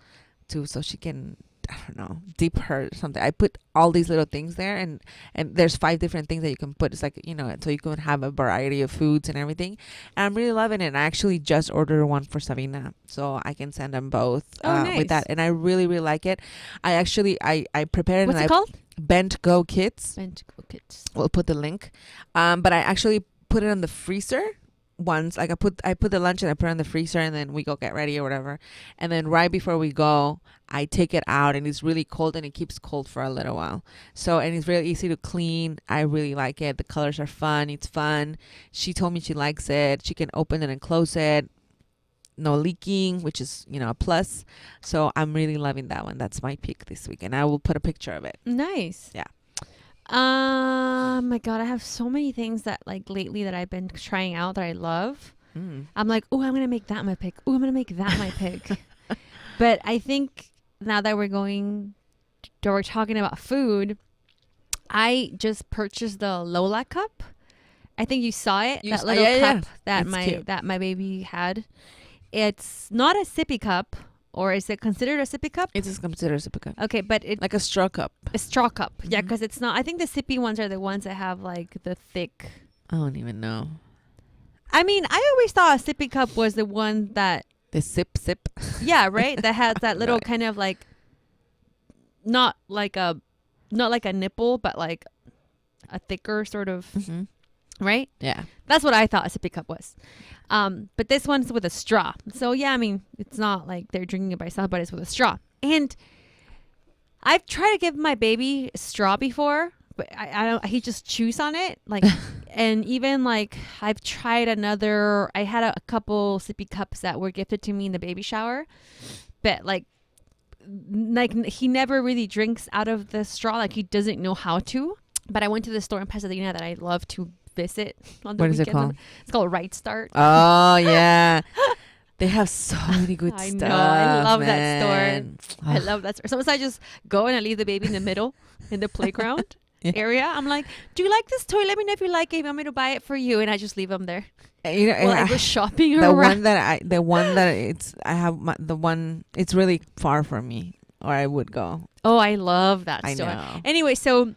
too, so she can, I don't know, dip her something. I put all these little things there, and there's 5 different things that you can put. It's like, you know, so you can have a variety of foods and everything. And I'm really loving it. And I actually just ordered one for Sabina, so I can send them both with that. And I really, really like it. I actually I prepared. What's it called? Bent Go Kids. Bent Go Kids. We'll put the link. But I actually put it in the freezer once. Like I put the lunch and I put it in the freezer, and then we go get ready or whatever. And then right before we go, I take it out, and it's really cold, and it keeps cold for a little while. So, and it's really easy to clean. I really like it. The colors are fun. It's fun. She told me she likes it. She can open it and close it. No leaking, which is, a plus. So I'm really loving that one. That's my pick this week, and I will put a picture of it. Nice. Yeah. My God, I have so many things that like lately that I've been trying out that I love. I'm like, oh, I'm gonna make that my pick. Oh, I'm gonna make that my pick. But I think now that we're talking about food, I just purchased the Lola cup. I think you saw it. That little cup that my baby had. It's not a sippy cup, or is it considered a sippy cup? It is considered a sippy cup. Okay, but it like a straw cup. A straw cup, yeah, because it's not. I think the sippy ones are the ones that have like the thick. I don't even know. I mean, I always thought a sippy cup was the one that the sip. Yeah, right. That has that little kind of like, not like a nipple, but like a thicker sort of. Right? Yeah. That's what I thought a sippy cup was. But this one's with a straw. So yeah, I mean, it's not like they're drinking it by itself, but it's with a straw. And I've tried to give my baby a straw before, but I don't, he just chews on it. Like, and even like I've tried I had a couple sippy cups that were gifted to me in the baby shower, but like he never really drinks out of the straw. Like he doesn't know how to. But I went to the store in Pasadena that I love to visit on the weekends. What is it called? It's called Right Start. Oh, yeah. They have so many good stuff. I know. I love that store. I love that store. Sometimes I just go and I leave the baby in the middle in the playground area. I'm like, do you like this toy? Let me know if you like it. If you want me to buy it for you. And I just leave them there. I go shopping around. The one it's really far from me, or I would go. Oh, I love that store. I know. Anyway, so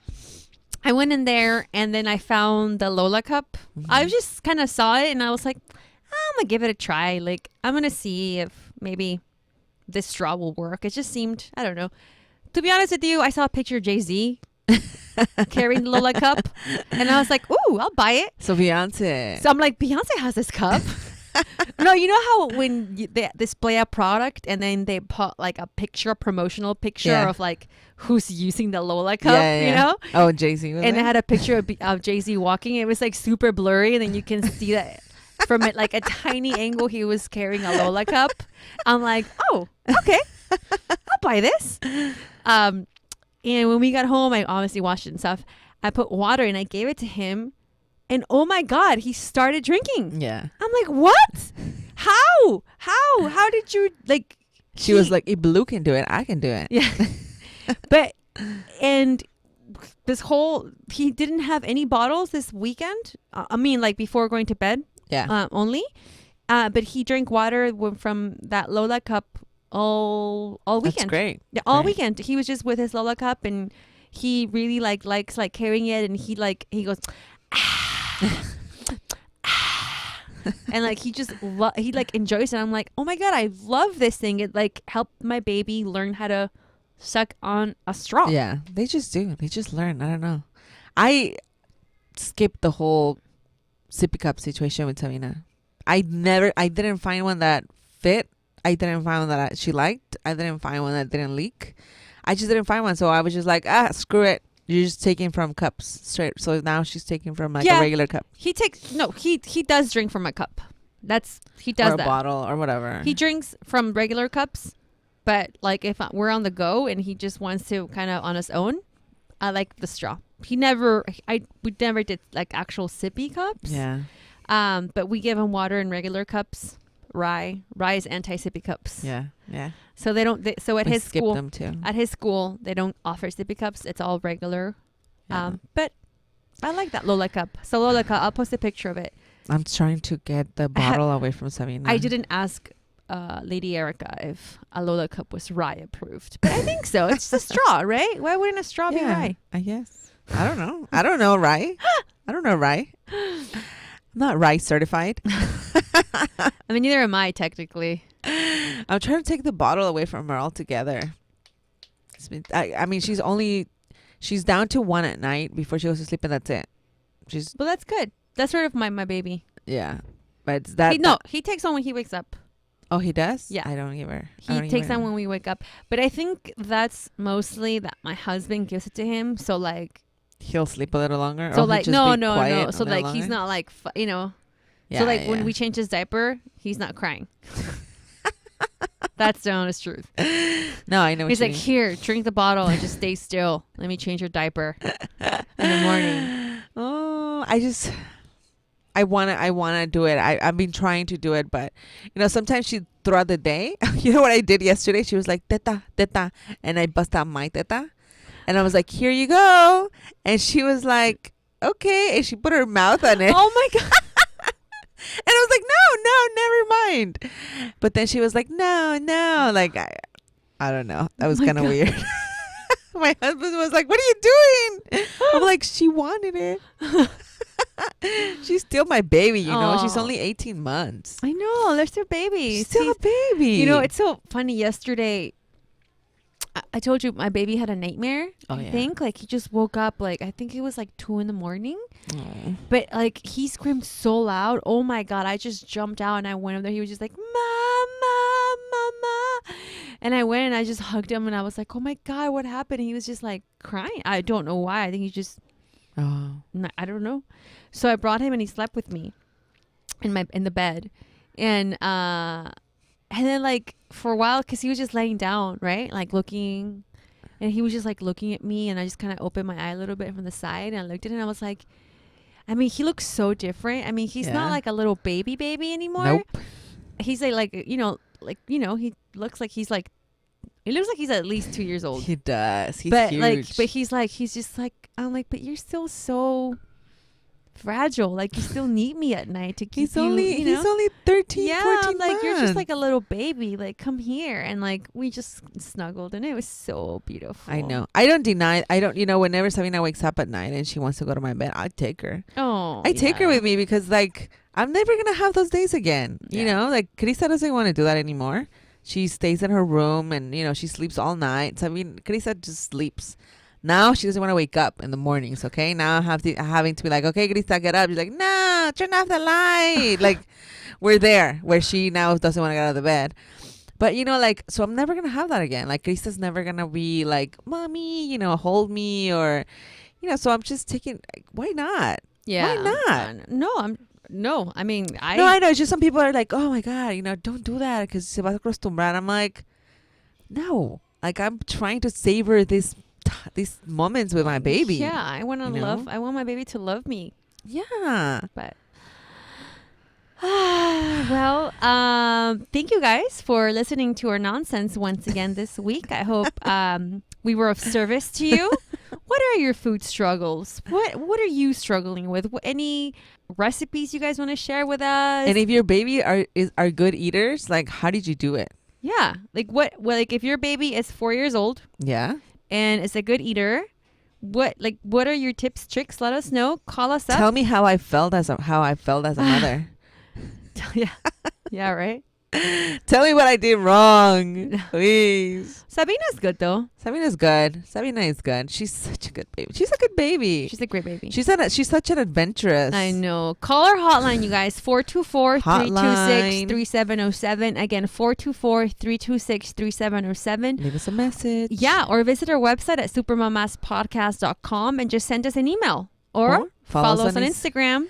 I went in there and then I found the Lola cup. I just kind of saw it and I was like, I'm going to give it a try. Like, I'm going to see if maybe this straw will work. It just seemed, I don't know. To be honest with you, I saw a picture of Jay-Z carrying the Lola cup and I was like, ooh, I'll buy it. So Beyonce. So I'm like, Beyonce has this cup. No, you know how when they display a product and then they put like a promotional picture of like who's using the Lola cup, you know? Oh, Jay-Z was and there? it had a picture of Jay-Z walking. It was like super blurry and then you can see that from it like a tiny angle he was carrying a Lola cup. I'm like, oh, okay, I'll buy this. And when we got home, I obviously washed it and stuff. I put water and I gave it to him. And oh my God, he started drinking. Yeah. I'm like, what? How did you like? She was like, if Blue can do it, I can do it. Yeah. But, and he didn't have any bottles this weekend. I mean, like before going to bed. Yeah. Only. But he drank water from that Lola cup all weekend. That's great. Yeah, all weekend. He was just with his Lola cup and he really likes carrying it. And he goes, and like he just he enjoys it. I'm like, oh my God, I love this thing. It like helped my baby learn how to suck on a straw. Yeah, they just do. They just learn. I don't know. I skipped the whole sippy cup situation with Tamina. I didn't find one that fit. I didn't find one that she liked. I didn't find one that didn't leak. I just didn't find one. So I was just like, screw it. You're just taking from cups straight. So now she's taking from like a regular cup. He does drink from a cup. He does or a that. bottle or whatever. He drinks from regular cups, but like if we're on the go and he just wants to kind of on his own, I like the straw. We never did like actual sippy cups. Yeah. But we give him water in regular cups. Rye is anti-sippy cups. Yeah. Yeah. So they don't. So at his school, them too. At his school, they don't offer sippy cups. It's all regular. Yeah. But I like that Lola cup. So Lola cup, I'll post a picture of it. I'm trying to get the bottle away from Sabina. I didn't ask Lady Erica if a Lola cup was rye approved, but I think so. It's a straw, right? Why wouldn't a straw be rye? I guess. I don't know. I don't know rye. I don't know rye. I'm not rye certified. I mean, neither am I technically. I'm trying to take the bottle away from her altogether. I mean, she's down to one at night before she goes to sleep, and that's it. Well, that's good. That's sort of my baby. Yeah. But that he takes on when he wakes up. Oh, he does? Yeah. I don't give her. He takes on when we wake up. But I think that's mostly that my husband gives it to him. So like he'll sleep a little longer. So or like no. So like longer? He's not like Yeah, so like when we change his diaper, he's not crying. That's the honest truth. No, I know. He's like, here, drink the bottle and just stay still. Let me change your diaper in the morning. Oh, I wanna do it. I've been trying to do it, but sometimes throughout the day, you know what I did yesterday? She was like, teta, teta, and I bust out my teta, and I was like, here you go, and she was like, okay, and she put her mouth on it. Oh my god. And I was like, no, never mind. But then she was like, no. Like, I don't know. That was kind of weird. My husband was like, what are you doing? I'm like, she wanted it. She's still my baby, She's only 18 months. I know. They're still babies. She's still a baby. It's so funny. Yesterday, I told you my baby had a nightmare. I think like he just woke up like I think it was like 2 a.m. But like he screamed so loud. Oh my god! I just jumped out and I went up there. He was just like mama, and I went and I just hugged him and I was like, oh my god, what happened? And he was just like crying. I don't know why. I think he just I don't know. So I brought him and he slept with me in the bed, and then like for a while, because he was just laying down, right? Like looking, and he was just like looking at me, and I just kind of opened my eye a little bit from the side, and I looked at him and I was like, I mean, he looks so different. I mean, he's not like a little baby anymore. Nope. He's he looks like he's like, it looks like he's at least 2 years old. He does. He's huge. But he's just like, I'm like, but you're still so fragile. Like you still need me at night to keep he's only 13, 14 like months. You're just like a little baby. Like come here, and like we just snuggled, and it was so beautiful. I know. I don't deny. I don't. Whenever Sabina wakes up at night and she wants to go to my bed, I take her. I take her with me because like I'm never gonna have those days again. Like Krista doesn't want to do that anymore. She stays in her room and she sleeps all night. So I mean, Krista just sleeps. Now she doesn't want to wake up in the mornings. Okay, now I'm having to be like, okay, Krista, get up. She's like, no, turn off the light. Like we're there where she now doesn't want to get out of the bed. But like, so I'm never gonna have that again. Like Krista's never gonna be like, mommy, hold me, or so I'm just taking, like, why not? Yeah, why not? No, I mean, I know. It's just some people are like, oh my god, don't do that because se va a acostumbrar. I'm like, no, like I'm trying to savor these moments with my baby. Yeah, I want to love. I want my baby to love me. Yeah, but well, thank you guys for listening to our nonsense once again this week. I hope we were of service to you. What are your food struggles? What are you struggling with? Any recipes you guys want to share with us? And if your baby are good eaters, like how did you do it? Yeah, like like if your baby is 4 years old, and is a good eater, what are your tips, tricks? Let us know. Call us up. Tell me how I felt as a mother. Yeah, right. Tell me what I did wrong, please. Sabina's good though. Sabina's good. Sabina is good. She's such a good baby. She's a good baby. She's a great baby. She's such an adventurous. I know. Call our hotline, you guys. 424-326-3707. Again, 424-326-3707. Leave us a message. Yeah, or visit our website at supermamaspodcast.com and just send us an email or follow us on Instagram.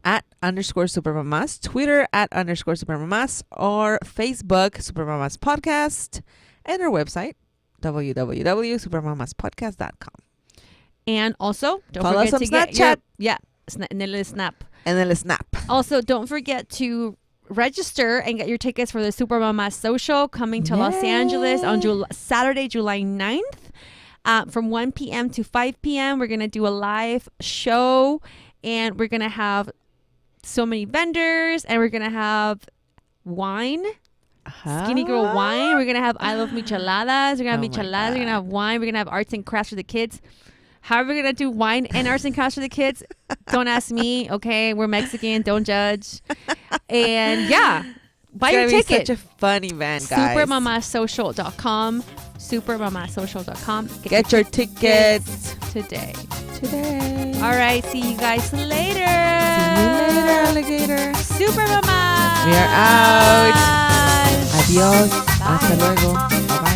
@_supermamas, Twitter @_supermamas, or Facebook Super Mamás Podcast, and our website www.supermamaspodcast.com. And also don't follow forget us on to Snapchat. And then snap. Also, don't forget to register and get your tickets for the Super Mamás Social coming to Los Angeles on Saturday, July 9th, from 1 p.m. to 5 p.m. We're gonna do a live show, and we're gonna have so many vendors, and we're gonna have wine, Skinny Girl wine. We're gonna have I Love Micheladas. We're gonna have micheladas. We're gonna have wine. We're gonna have arts and crafts for the kids. How are we gonna do wine and arts and crafts for the kids? Don't ask me. Okay, we're Mexican. Don't judge. And buy your ticket. Such a fun event, guys. Supermamassocial.com. Supermamassocial.com. Get your tickets today. All All right. See you guys later. See you later, alligator. Super Mamás. We are out. Adiós. Hasta luego. Bye-bye.